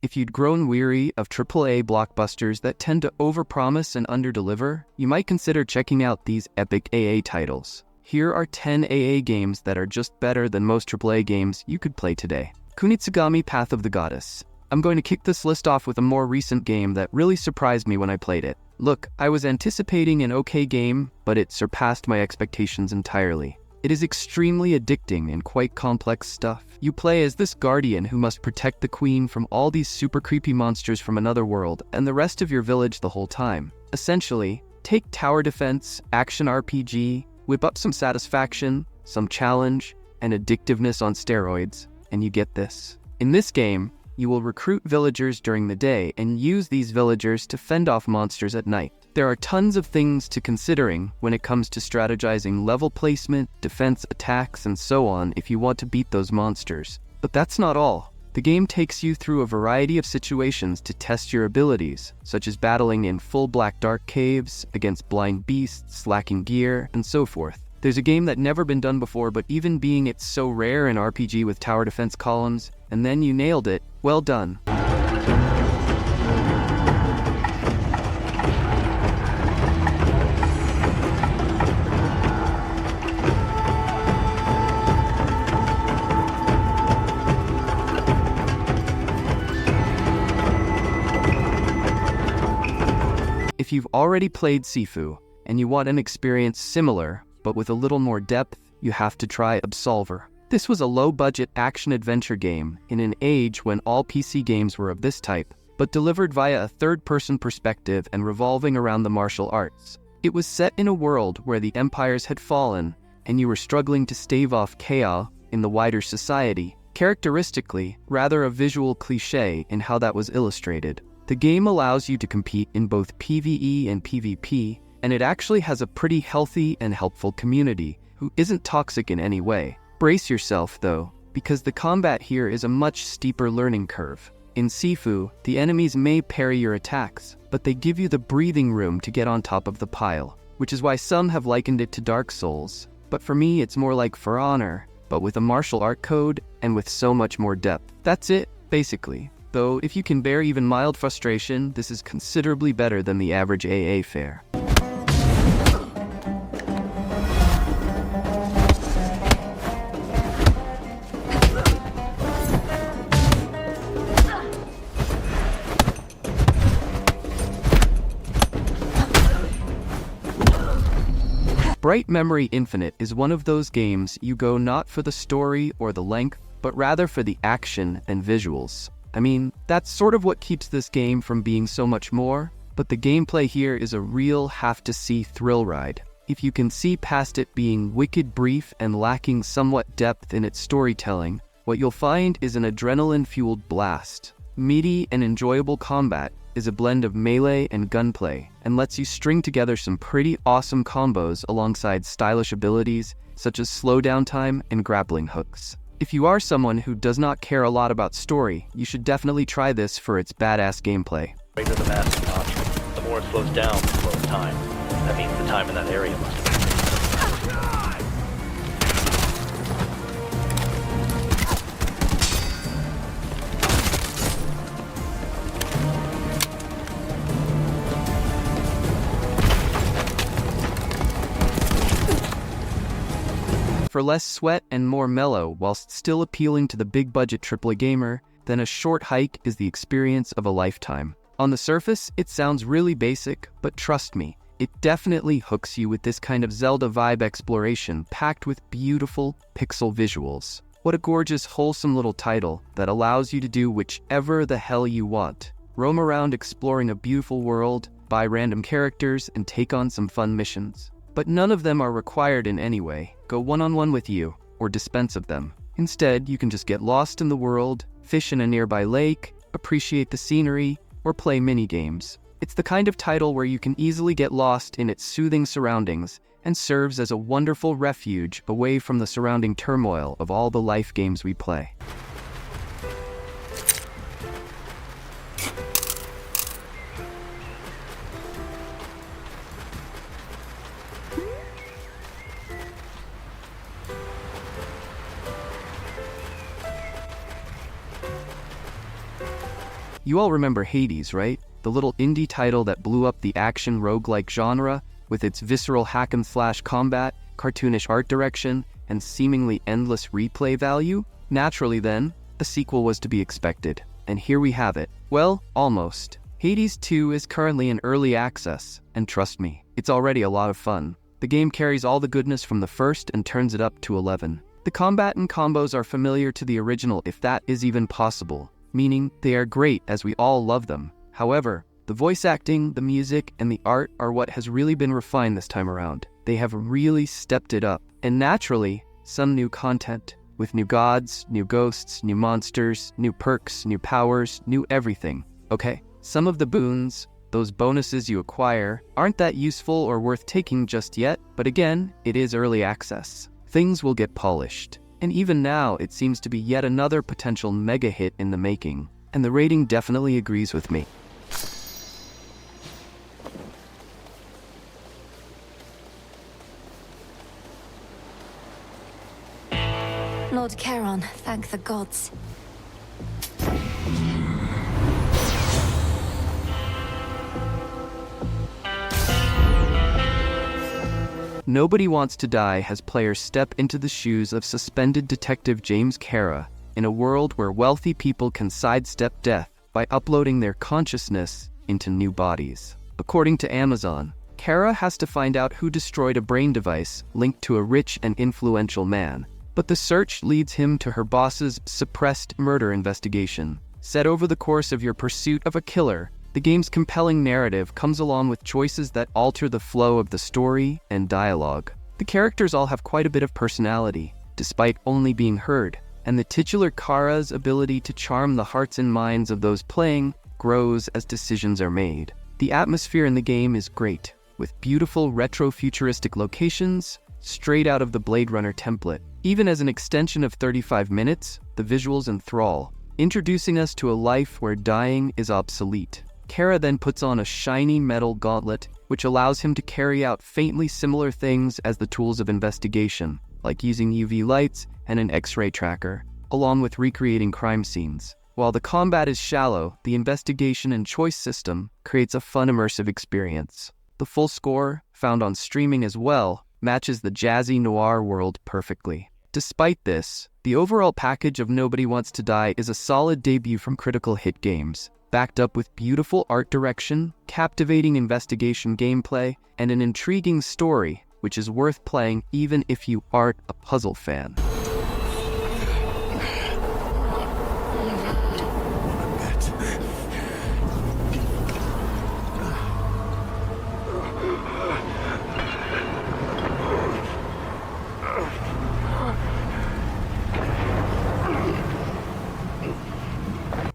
If you'd grown weary of AAA blockbusters that tend to overpromise and underdeliver, you might consider checking out these epic AA titles. Here are 10 AA games that are just better than most AAA games you could play today. Kunitsu-Gami Path of the Goddess. I'm going to kick this list off with a more recent game that really surprised me when I played it. Look, I was anticipating an okay game, but it surpassed my expectations entirely. It is extremely addicting and quite complex stuff. You play as this guardian who must protect the queen from all these super creepy monsters from another world and the rest of your village the whole time. Essentially, take tower defense, action RPG, whip up some satisfaction, some challenge, and addictiveness on steroids, and you get this. In this game, you will recruit villagers during the day and use these villagers to fend off monsters at night. There are tons of things to considering when it comes to strategizing level placement, defense attacks, and so on if you want to beat those monsters. But that's not all. The game takes you through a variety of situations to test your abilities, such as battling in full black dark caves, against blind beasts, lacking gear, and so forth. There's a game that never been done before, but even being it's so rare in RPG with tower defense columns, and then you nailed it, well done. If you've already played Sifu, and you want an experience similar, but with a little more depth, you have to try Absolver. This was a low-budget action-adventure game in an age when all PC games were of this type, but delivered via a third-person perspective and revolving around the martial arts. It was set in a world where the empires had fallen, and you were struggling to stave off chaos in the wider society, characteristically rather a visual cliché in how that was illustrated. The game allows you to compete in both PvE and PvP, and it actually has a pretty healthy and helpful community who isn't toxic in any way. Brace yourself, though, because the combat here is a much steeper learning curve. In Sifu, the enemies may parry your attacks, but they give you the breathing room to get on top of the pile, which is why some have likened it to Dark Souls. But for me, it's more like For Honor, but with a martial art code and with so much more depth. That's it, basically. Though, if you can bear even mild frustration, this is considerably better than the average AA fare. Bright Memory Infinite is one of those games you go not for the story or the length, but rather for the action and visuals. I mean, that's sort of what keeps this game from being so much more, but the gameplay here is a real have-to-see thrill ride. If you can see past it being wicked brief and lacking somewhat depth in its storytelling, what you'll find is an adrenaline-fueled blast. Meaty and enjoyable combat is a blend of melee and gunplay, and lets you string together some pretty awesome combos alongside stylish abilities such as slowdown time and grappling hooks. If you are someone who does not care a lot about story, you should definitely try this for its badass gameplay. The greater the mass notch, the more it slows down the flow of time. That means the time in that area must be. For less sweat and more mellow whilst still appealing to the big-budget AAA gamer, then a short hike is the experience of a lifetime. On the surface, it sounds really basic, but trust me, it definitely hooks you with this kind of Zelda vibe exploration packed with beautiful pixel visuals. What a gorgeous, wholesome little title that allows you to do whichever the hell you want. Roam around exploring a beautiful world, buy random characters, and take on some fun missions. But none of them are required in any way. Go one-on-one with you, or dispense of them. Instead, you can just get lost in the world, fish in a nearby lake, appreciate the scenery, or play mini-games. It's the kind of title where you can easily get lost in its soothing surroundings, and serves as a wonderful refuge away from the surrounding turmoil of all the life games we play. You all remember Hades, right? The little indie title that blew up the action roguelike genre with its visceral hack-and-slash combat, cartoonish art direction, and seemingly endless replay value? Naturally then, a sequel was to be expected. And here we have it. Well, almost. Hades 2 is currently in early access, and trust me, it's already a lot of fun. The game carries all the goodness from the first and turns it up to 11. The combat and combos are familiar to the original, if that is even possible, meaning they are great as we all love them. However, the voice acting, the music, and the art are what has really been refined this time around. They have really stepped it up. And naturally, some new content, with new gods, new ghosts, new monsters, new perks, new powers, new everything. Okay, some of the boons, those bonuses you acquire, aren't that useful or worth taking just yet, but again, it is early access. Things will get polished. And even now, it seems to be yet another potential mega hit in the making. And the rating definitely agrees with me. Lord Charon, thank the gods. Nobody Wants to Die has players step into the shoes of suspended detective James Kara in a world where wealthy people can sidestep death by uploading their consciousness into new bodies. According to Amazon, Kara has to find out who destroyed a brain device linked to a rich and influential man. But the search leads him to her boss's suppressed murder investigation. Set over the course of your pursuit of a killer, the game's compelling narrative comes along with choices that alter the flow of the story and dialogue. The characters all have quite a bit of personality, despite only being heard, and the titular Kara's ability to charm the hearts and minds of those playing grows as decisions are made. The atmosphere in the game is great, with beautiful retro-futuristic locations, straight out of the Blade Runner template. Even as an extension of 35 minutes, the visuals enthrall, introducing us to a life where dying is obsolete. Kara then puts on a shiny metal gauntlet, which allows him to carry out faintly similar things as the tools of investigation, like using UV lights and an X-ray tracker, along with recreating crime scenes. While the combat is shallow, the investigation and choice system creates a fun, immersive experience. The full score, found on streaming as well, matches the jazzy noir world perfectly. Despite this, the overall package of Nobody Wants to Die is a solid debut from Critical Hit Games, backed up with beautiful art direction, captivating investigation gameplay, and an intriguing story, which is worth playing even if you aren't a puzzle fan.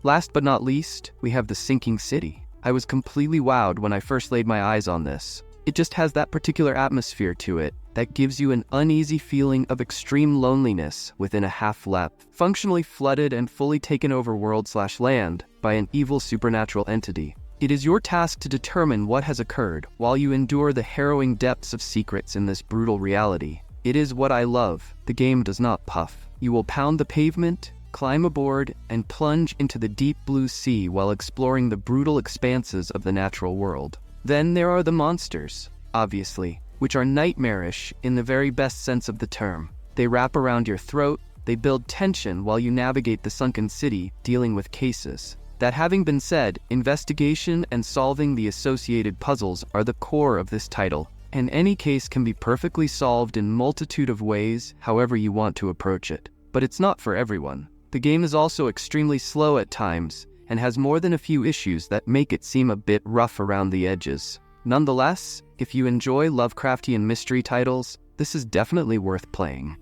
Last but not least, we have The Sinking City. I was completely wowed when I first laid my eyes on this. It just has that particular atmosphere to it that gives you an uneasy feeling of extreme loneliness within a half-lap, functionally flooded and fully taken over world/land by an evil supernatural entity. It is your task to determine what has occurred while you endure the harrowing depths of secrets in this brutal reality. It is what I love. The game does not puff. You will pound the pavement, climb aboard, and plunge into the deep blue sea while exploring the brutal expanses of the natural world. Then there are the monsters, obviously, which are nightmarish in the very best sense of the term. They wrap around your throat, they build tension while you navigate the sunken city dealing with cases. That having been said, investigation and solving the associated puzzles are the core of this title, and any case can be perfectly solved in multitude of ways however you want to approach it. But it's not for everyone. The game is also extremely slow at times, and has more than a few issues that make it seem a bit rough around the edges. Nonetheless, if you enjoy Lovecraftian mystery titles, this is definitely worth playing.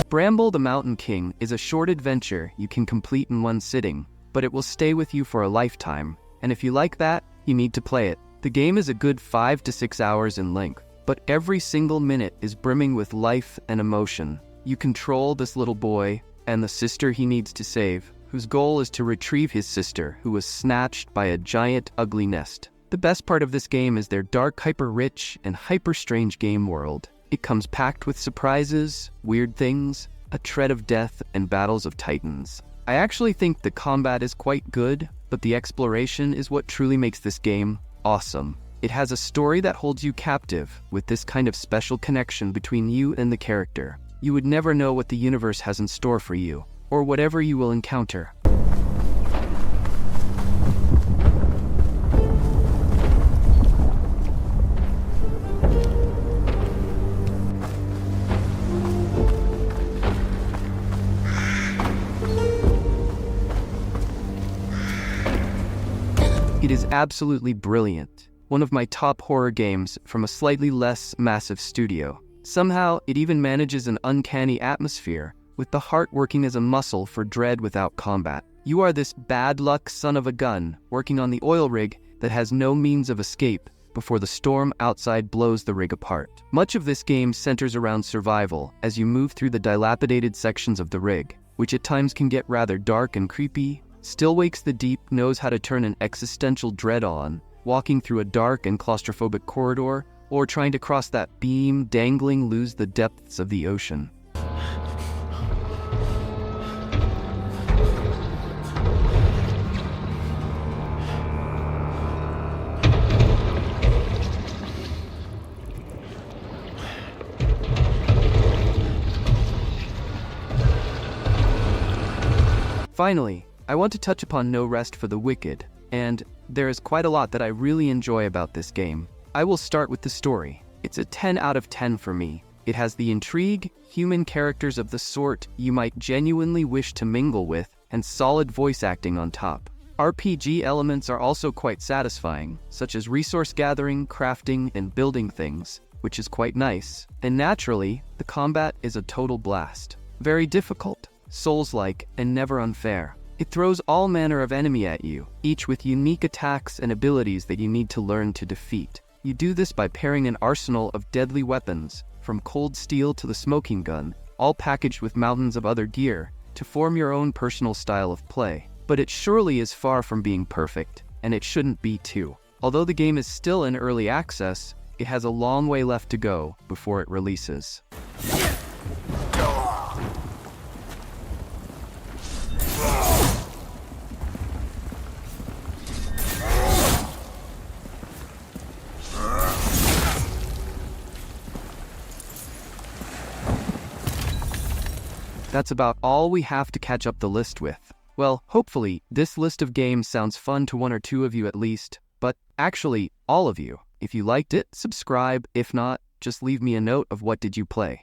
Bramble the Mountain King is a short adventure you can complete in one sitting, but it will stay with you for a lifetime, and if you like that, you need to play it. The game is a good 5 to 6 hours in length, but every single minute is brimming with life and emotion. You control this little boy and the sister he needs to save, whose goal is to retrieve his sister, who was snatched by a giant, ugly nest. The best part of this game is their dark, hyper-rich, and hyper-strange game world. It comes packed with surprises, weird things, a tread of death, and battles of titans. I actually think the combat is quite good, but the exploration is what truly makes this game awesome. It has a story that holds you captive, with this kind of special connection between you and the character. You would never know what the universe has in store for you, or whatever you will encounter. It is absolutely brilliant. One of my top horror games from a slightly less massive studio. Somehow, it even manages an uncanny atmosphere, with the heart working as a muscle for dread without combat. You are this bad luck son of a gun, working on the oil rig that has no means of escape before the storm outside blows the rig apart. Much of this game centers around survival as you move through the dilapidated sections of the rig, which at times can get rather dark and creepy. Still Wakes the Deep knows how to turn an existential dread on, walking through a dark and claustrophobic corridor, or trying to cross that beam dangling lose the depths of the ocean. Finally, I want to touch upon No Rest for the Wicked, and there is quite a lot that I really enjoy about this game. I will start with the story. It's a 10 out of 10 for me. It has the intrigue, human characters of the sort you might genuinely wish to mingle with, and solid voice acting on top. RPG elements are also quite satisfying, such as resource gathering, crafting, and building things, which is quite nice. And naturally, the combat is a total blast. Very difficult, Souls-like, and never unfair. It throws all manner of enemy at you, each with unique attacks and abilities that you need to learn to defeat. You do this by pairing an arsenal of deadly weapons, from cold steel to the smoking gun, all packaged with mountains of other gear, to form your own personal style of play. But it surely is far from being perfect, and it shouldn't be too. Although the game is still in early access, it has a long way left to go before it releases. That's about all we have to catch up the list with. Well, hopefully, this list of games sounds fun to one or two of you at least, but actually, all of you. If you liked it, subscribe. If not, just leave me a note of what did you play.